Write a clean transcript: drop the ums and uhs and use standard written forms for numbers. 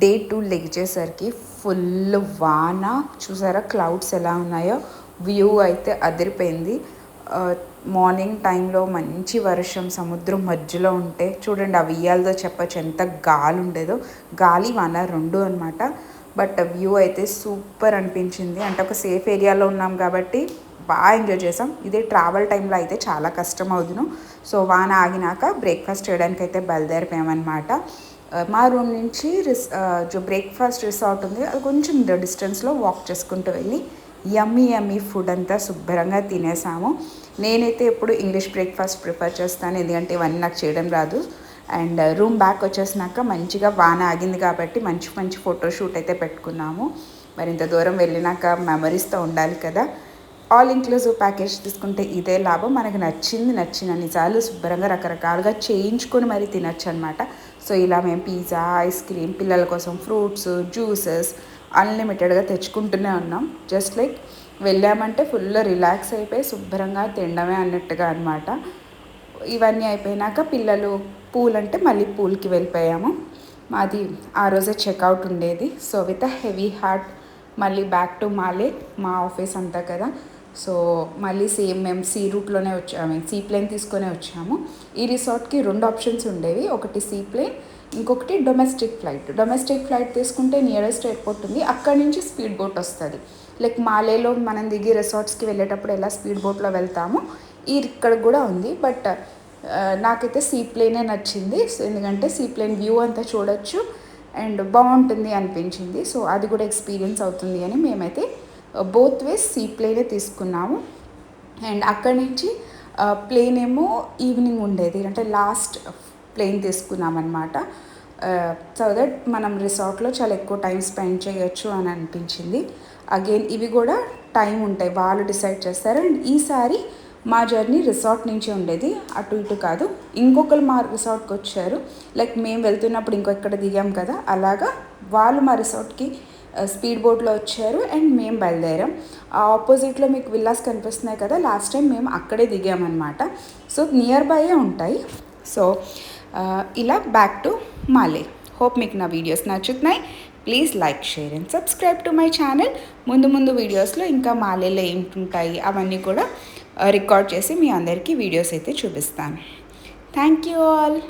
Day 2 లెగిచేసరికి full వాన. చూసారా clouds ఎలా ఉన్నాయో. వ్యూ అయితే అదిరిపోయింది. మార్నింగ్ టైంలో మంచి వర్షం సముద్రం మధ్యలో ఉంటే చూడండి, ఆ ఉయ్యాలతో చెప్పచ్చు ఎంత గాలి ఉండేదో. గాలి వాన రెండు అనమాట. బట్ వ్యూ అయితే సూపర్ అనిపించింది. అంటే ఒక సేఫ్ ఏరియాలో ఉన్నాం కాబట్టి బాగా ఎంజాయ్ చేసాం. ఇదే ట్రావెల్ టైంలో అయితే చాలా కష్టం అవుదును. సో వాన ఆగినాక బ్రేక్ఫాస్ట్ చేయడానికి అయితే బయలుదేరిపోయామన్నమాట. మా రూమ్ నుంచి బ్రేక్ఫాస్ట్ రిసార్ట్ ఉంది, అది కొంచెం డిస్టెన్స్లో వాక్ చేసుకుంటూ వెళ్ళి యమ్మీ ఫుడ్ అంతా శుభ్రంగా తినేసాము. నేనైతే ఎప్పుడు ఇంగ్లీష్ బ్రేక్ఫాస్ట్ ప్రిఫర్ చేస్తాను, ఎందుకంటే ఇవన్నీ నాకు చేయడం రాదు. అండ్ రూమ్ బ్యాక్ వచ్చేసినాక మంచిగా వాన ఆగింది కాబట్టి మంచి మంచి ఫోటోషూట్ అయితే పెట్టుకున్నాము. మరి ఇంత దూరం వెళ్ళినాక మెమరీస్తో ఉండాలి కదా. ఆల్ ఇంక్లూజివ్ ప్యాకేజ్ తీసుకుంటే ఇదే లాభం. మనకు నచ్చిన నిజాలు శుభ్రంగా రకరకాలుగా చేయించుకొని మరీ తినచ్చు అనమాట. సో ఇలా మేము పిజ్జా, ఐస్ క్రీమ్, పిల్లల కోసం ఫ్రూట్స్, జ్యూసెస్ అన్లిమిటెడ్గా తెచ్చుకుంటూనే ఉన్నాం. జస్ట్ లైక్ వెళ్ళామంటే ఫుల్ రిలాక్స్ అయిపోయి శుభ్రంగా తినడమే అన్నట్టుగా అనమాట. ఇవన్నీ అయిపోయినాక పిల్లలు పూల్ అంటే మళ్ళీ పూల్కి వెళ్ళిపోయాము. మాది ఆ రోజే చెక్అవుట్ ఉండేది. So with a heavy heart మళ్ళీ బ్యాక్ టు మాలే, మా ఆఫీస్ అంతా కదా. సో మళ్ళీ సేమ్ మేము సీ రూట్లోనే వచ్చాము, సీ ప్లేన్ తీసుకొనే వచ్చాము. ఈ రిసార్ట్కి 2 ఆప్షన్స్ ఉండేవి, ఒకటి సీ ప్లేన్, ఇంకొకటి డొమెస్టిక్ ఫ్లైట్. డొమెస్టిక్ ఫ్లైట్ తీసుకుంటే నియరెస్ట్ ఎయిర్పోర్ట్ ఉంది, అక్కడి నుంచి స్పీడ్ బోట్ వస్తుంది. లైక్ మాలేలో మనం దిగి రిసార్ట్స్కి వెళ్ళేటప్పుడు ఎలా స్పీడ్ బోట్లో వెళ్తామో ఇక్కడ కూడా ఉంది. బట్ నాకైతే సీ ప్లేనే నచ్చింది, ఎందుకంటే సీ ప్లేన్ వ్యూ అంతా చూడొచ్చు అండ్ బాగుంటుంది అనిపించింది. సో అది కూడా ఎక్స్పీరియన్స్ అవుతుంది అని మేమైతే బోత్ వేస్ సీ ప్లేనే తీసుకున్నాము. అండ్ అక్కడి నుంచి ప్లేన్ ఏమో ఈవినింగ్ ఉండేది, అంటే లాస్ట్ ప్లేన్ తీసుకున్నామన్నమాట. సో దట్ మనం రిసార్ట్లో చాలా ఎక్కువ టైం స్పెండ్ చేయొచ్చు అని అనిపించింది. అగైన్ ఇవి కూడా టైం ఉంటాయి, వాళ్ళు డిసైడ్ చేస్తారు. అండ్ ఈసారి మా జర్నీ రిసార్ట్ నుంచి ఉండేది, అటు ఇటు కాదు. ఇంకొకరు మా రిసార్ట్కి వచ్చారు, లైక్ మేము వెళ్తున్నప్పుడు ఇంకొక్కడ దిగాం కదా, అలాగా వాళ్ళు మా రిసార్ట్కి స్పీడ్ బోట్లో వచ్చారు అండ్ మేము బయలుదేరాం. ఆ ఆపోజిట్లో మీకు విల్లాస్ కనిపిస్తున్నాయి కదా, లాస్ట్ టైం మేము అక్కడే దిగామన్నమాట. సో నియర్ బైయే ఉంటాయి. సో ఇలా బ్యాక్ టు మాలే. హోప్ మీకు నా వీడియోస్ నచ్చుతున్నాయి. Please like, share and subscribe to my channel. ముందు వీడియోస్లో ఇంకా మాలేలో ఏంటుంటాయి అవన్నీ కూడా రికార్డ్ చేసి మీ అందరికీ వీడియోస్ అయితే చూపిస్తాను. Thank you all.